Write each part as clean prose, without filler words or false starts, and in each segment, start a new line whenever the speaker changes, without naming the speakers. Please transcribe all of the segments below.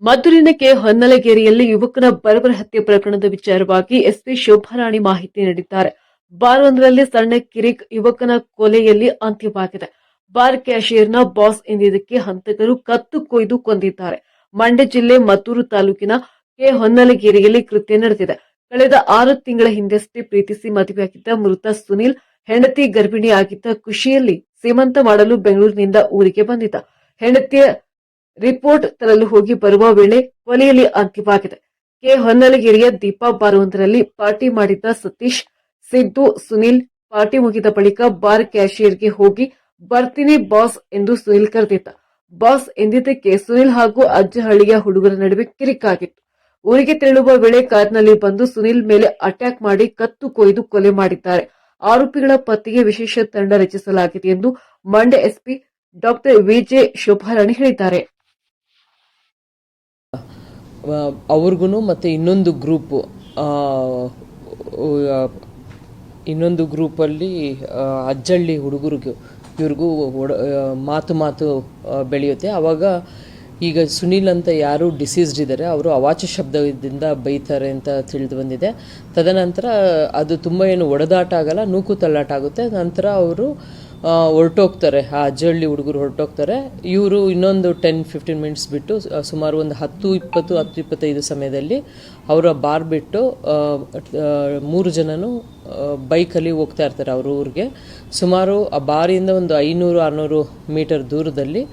ಮದ್ದೂರಿನ ಹೊನ್ನಲಗೇರಿಯಲ್ಲಿ ಯುವಕನ ಬರ್ಬರ ಹತ್ಯೆ ಪ್ರಕರಣದ ವಿಚಾರವಾಗಿ ಎಸ್ಪಿ ಶೋಭಾರಾಣಿ ಮಾಹಿತಿ ನೀಡಿದ್ದಾರೆ. ಬಾರ್ವೊಂದರಲ್ಲಿ ಸಣ್ಣ ಕಿರಿಕ್ ಯುವಕನ ಕೊಲೆಯಲ್ಲಿ ಅಂತ್ಯವಾಗಿದೆ. ಬಾರ್ ಕ್ಯಾಷಿಯರ್ನ ಬಾಸ್ ಎಂದಿದ್ದಕ್ಕೆ ಹಂತಕರು ಕತ್ತು ಕೊಯ್ದು ಕೊಂದಿದ್ದಾರೆ. ಮಂಡ್ಯ ಜಿಲ್ಲೆ ಮದ್ದೂರು ತಾಲೂಕಿನ ಹೊನ್ನಲಗೇರಿಯಲ್ಲಿ ಕೃತ್ಯ ನಡೆದಿದೆ. ಕಳೆದ 6 ತಿಂಗಳ ಹಿಂದಷ್ಟೇ ಪ್ರೀತಿಸಿ ಮದುವೆಯಾಗಿದ್ದ ಮೃತ ಸುನಿಲ್ ಹೆಂಡತಿ ಗರ್ಭಿಣಿಯಾಗಿದ್ದ ಖುಷಿಯಲ್ಲಿ ಸೀಮಂತ ಮಾಡಲು ಬೆಂಗಳೂರಿನಿಂದ ಊರಿಗೆ ಬಂದಿದ್ದ. ಹೆಂಡತಿಯ ರಿಪೋರ್ಟ್ ತರಲು ಹೋಗಿ ಬರುವ ವೇಳೆ ಕೊಲೆಯಲ್ಲಿ ಅಂತ್ಯವಾಗಿದೆ. ಹೊನ್ನಲಗೇರಿಯ ದೀಪಾ ಬಾರ್ವೊಂದರಲ್ಲಿ ಪಾರ್ಟಿ ಮಾಡಿದ್ದ ಸತೀಶ್, ಸಿದ್ದು, ಸುನಿಲ್ ಪಾರ್ಟಿ ಮುಗಿದ ಬಳಿಕ ಬಾರ್ ಕ್ಯಾಷಿಯರ್ಗೆ ಹೋಗಿ ಬರ್ತೀನಿ ಬಾಸ್ ಎಂದು ಸುನಿಲ್ ಕರೆದಿದ್ದ. ಬಾಸ್ ಎಂದಿದ್ದಕ್ಕೆ ಸುನಿಲ್ ಹಾಗೂ ಅಜ್ಜಹಳ್ಳಿಯ ಹುಡುಗರ ನಡುವೆ ಕಿರಿಕಾಗಿತ್ತು. ಊರಿಗೆ ತೆರಳುವ ವೇಳೆ ಕಾರ್ನಲ್ಲಿ ಬಂದು ಸುನಿಲ್ ಮೇಲೆ ಅಟ್ಯಾಕ್ ಮಾಡಿ ಕತ್ತು ಕೊಯ್ದು ಕೊಲೆ ಮಾಡಿದ್ದಾರೆ. ಆರೋಪಿಗಳ ಪತ್ತೆಗೆ ವಿಶೇಷ ತಂಡ ರಚಿಸಲಾಗಿದೆ ಎಂದು ಮಂಡ್ಯ ಎಸ್ಪಿ ಡಾ ವಿಜೆ ಶೋಭಾರಾಣಿ ಹೇಳಿದ್ದಾರೆ.
ಅವ್ರಿಗೂ ಮತ್ತು ಇನ್ನೊಂದು ಗ್ರೂಪಲ್ಲಿ ಅಜ್ಜಳ್ಳಿ ಹುಡುಗರಿಗೂ ಇವ್ರಿಗೂ ಮಾತು ಬೆಳೆಯುತ್ತೆ. ಆವಾಗ ಈಗ ಸುನೀಲ್ ಅಂತ ಯಾರು ಡಿಸೀಸ್ಡ್ ಇದ್ದಾರೆ ಅವರು ಅವಾಚ್ಯ ಶಬ್ದದಿಂದ ಬೈತಾರೆ ಅಂತ ತಿಳಿದು ಬಂದಿದೆ. ತದನಂತರ ಅದು ತುಂಬ ಏನು ಒಡೆದಾಟ ಆಗಲ್ಲ, ನೂಕು ತಳ್ಳಾಟ ಆಗುತ್ತೆ. ನಂತರ ಅವರು ಹೊರಟೋಗ್ತಾರೆ, ಆ ಅಜ್ಜಹಳ್ಳಿ ಹುಡುಗರು ಹೊರಟೋಗ್ತಾರೆ. ಇವರು ಇನ್ನೊಂದು 10-15 ಮಿನಿಟ್ಸ್ ಬಿಟ್ಟು ಸುಮಾರು ಒಂದು 10-25 ಸಮಯದಲ್ಲಿ ಅವರ ಬಾರ್ ಬಿಟ್ಟು 3 ಜನನು ಬೈಕಲ್ಲಿ ಹೋಗ್ತಾ ಇರ್ತಾರೆ ಅವ್ರ ಊರಿಗೆ. ಸುಮಾರು ಆ ಬಾರಿಂದ ಒಂದು 500-600 ಮೀಟರ್ ದೂರದಲ್ಲಿ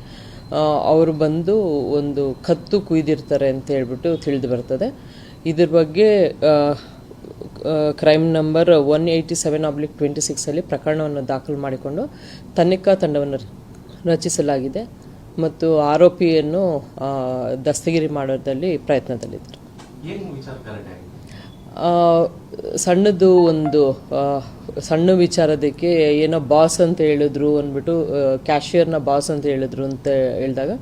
ಅವರು ಬಂದು ಒಂದು ಕತ್ತು ಕುಯ್ದಿರ್ತಾರೆ ಅಂತ ಹೇಳ್ಬಿಟ್ಟು ತಿಳಿದು ಬರ್ತದೆ. ಇದ್ರ ಬಗ್ಗೆ ಕ್ರೈಮ್ ನಂಬರ್ 187/26 ಅಲ್ಲಿ ಪ್ರಕರಣವನ್ನು ದಾಖಲು ಮಾಡಿಕೊಂಡು ತನಿಖಾ ತಂಡವನ್ನು ರಚಿಸಲಾಗಿದೆ ಮತ್ತು ಆರೋಪಿಯನ್ನು ದಸ್ತಗಿರಿ ಮಾಡೋದ್ರಲ್ಲಿ ಪ್ರಯತ್ನದಲ್ಲಿದ್ದಾರೆ. ಸಣ್ಣದು ಒಂದು ಸಣ್ಣ ವಿಚಾರದಕ್ಕೆ ಏನೋ ಬಾಸ್ ಅಂತ ಹೇಳಿದ್ರು ಅಂದ್ಬಿಟ್ಟು, ಕ್ಯಾಶಿಯರ್ನ ಬಾಸ್ ಅಂತ ಹೇಳಿದ್ರು ಅಂತ ಹೇಳಿದಾಗ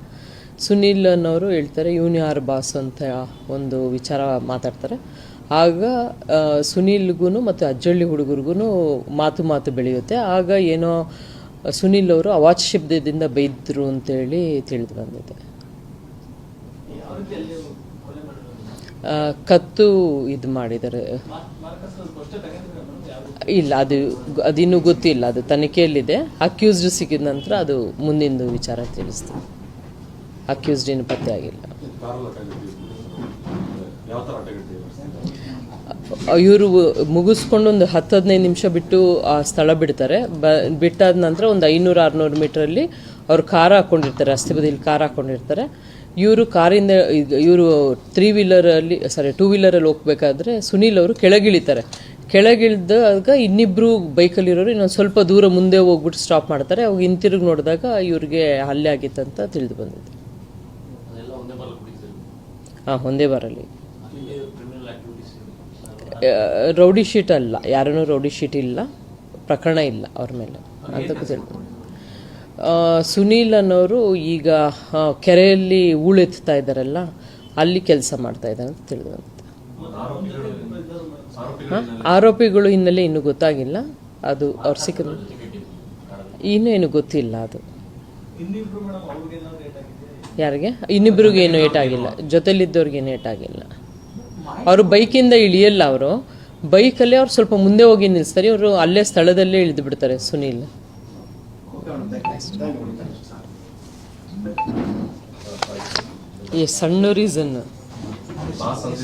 ಸುನೀಲ್ ಅನ್ನೋರು ಹೇಳ್ತಾರೆ ಇವನು ಯಾರು ಬಾಸ್ ಅಂತ ಒಂದು ವಿಚಾರ ಮಾತಾಡ್ತಾರೆ. ಆಗ ಸುನೀಲ್ಗೂ ಮತ್ತು ಅಜ್ಜಳ್ಳಿ ಹುಡುಗರಿಗೂ ಮಾತು ಬೆಳೆಯುತ್ತೆ. ಆಗ ಏನೋ ಸುನೀಲ್ ಅವರು ಅವಾಚ್ಯ ಶಬ್ದದಿಂದ ಬೈದ್ರು ಅಂತೇಳಿ ತಿಳಿದು ಬಂದಿದೆ. ಕತ್ತು ಇದು ಮಾಡಿದ್ದಾರೆ. ಇಲ್ಲ, ಅದಿನ್ನೂ ಗೊತ್ತಿಲ್ಲ, ಅದು ತನಿಖೆಯಲ್ಲಿದೆ. ಅಕ್ಯೂಸ್ಡ್ ಸಿಕ್ಕಿದ ನಂತರ ಅದು ಮುಂದಿನ ವಿಚಾರ ತಿಳಿಸ್ತೀವಿ. ಅಕ್ಯೂಸ್ಡ್ ಏನು ಪತ್ತೆ ಆಗಿಲ್ಲ. ಇವರು ಮುಗಿಸ್ಕೊಂಡು ಒಂದು 10-15 ನಿಮಿಷ ಬಿಟ್ಟು ಆ ಸ್ಥಳ ಬಿಡ್ತಾರೆ. ಬಿಟ್ಟಾದ ನಂತರ ಒಂದು 500-600 ಮೀಟ್ರಲ್ಲಿ ಅವ್ರು ಕಾರ್ ಹಾಕೊಂಡಿರ್ತಾರೆ, ರಸ್ತೆ ಬದಿಯಲ್ಲಿ ಕಾರ್ ಹಾಕೊಂಡಿರ್ತಾರೆ. ಇವರು ಕಾರಿಂದ ಇವರು 2 ವೀಲರಲ್ಲಿ ಹೋಗ್ಬೇಕಾದ್ರೆ ಸುನೀಲ್ ಅವರು ಕೆಳಗಿಳಿತಾರೆ. ಕೆಳಗಿಳಿದಾಗ ಇನ್ನಿಬ್ರು ಬೈಕಲ್ಲಿರೋರು ಇನ್ನೊಂದು ಸ್ವಲ್ಪ ದೂರ ಮುಂದೆ ಹೋಗ್ಬಿಟ್ಟು ಸ್ಟಾಪ್ ಮಾಡ್ತಾರೆ. ಅವಾಗ ಹಿಂತಿರುಗಿ ನೋಡಿದಾಗ ಇವ್ರಿಗೆ ಹಲ್ಲೆ ಆಗಿತ್ತಂತ ತಿಳಿದು ಬಂದಿದೆ. ಒಂದೇ ಬಾರಲ್ಲಿ ರೌಡಿ ಶೀಟ್ ಅಲ್ಲ, ಯಾರನ್ನೂ ರೌಡಿ ಶೀಟ್ ಇಲ್ಲ, ಪ್ರಕರಣ ಇಲ್ಲ ಅವ್ರ ಮೇಲೆ ಅಂತ ತಿಳಿದು. ಸುನೀಲ್ ಅನ್ನೋರು ಈಗ ಕೆರೆಯಲ್ಲಿ ಹೂಳೆತ್ತಾ ಇದ್ದಾರಲ್ಲ, ಅಲ್ಲಿ ಕೆಲಸ ಮಾಡ್ತಾ ಇದ್ದಾರೆ ಅಂತ ತಿಳಿದು ಬಂದಿದೆ. ಆರೋಪಿಗಳು ಹಿನ್ನೆಲೆ ಇನ್ನೂ ಗೊತ್ತಾಗಿಲ್ಲ. ಅದು ಅವ್ರು ಸಿಕ್ಕಿದ ಇನ್ನೇನು ಗೊತ್ತಿಲ್ಲ. ಅದು ಯಾರಿಗೆ ಇನ್ನಿಬ್ರಿಗೆ ಏನು ಏಟಾಗಿಲ್ಲ, ಜೊತೆಲಿದ್ದವ್ರಿಗೇನು ಏಟಾಗಿಲ್ಲ. ಅವರು ಬೈಕಿಂದ ಇಳಿಯಲ್ಲ, ಅವರು ಬೈಕಲ್ಲೇ ಅವ್ರು ಸ್ವಲ್ಪ ಮುಂದೆ ಹೋಗಿ ನಿಲ್ಲಿಸ್ತಾರೆ. ಅವರು ಅಲ್ಲೇ ಸ್ಥಳದಲ್ಲೇ ಇಳಿದು ಬಿಡ್ತಾರೆ ಸುನೀಲ್. ಸಣ್ಣ ರೀಸನ್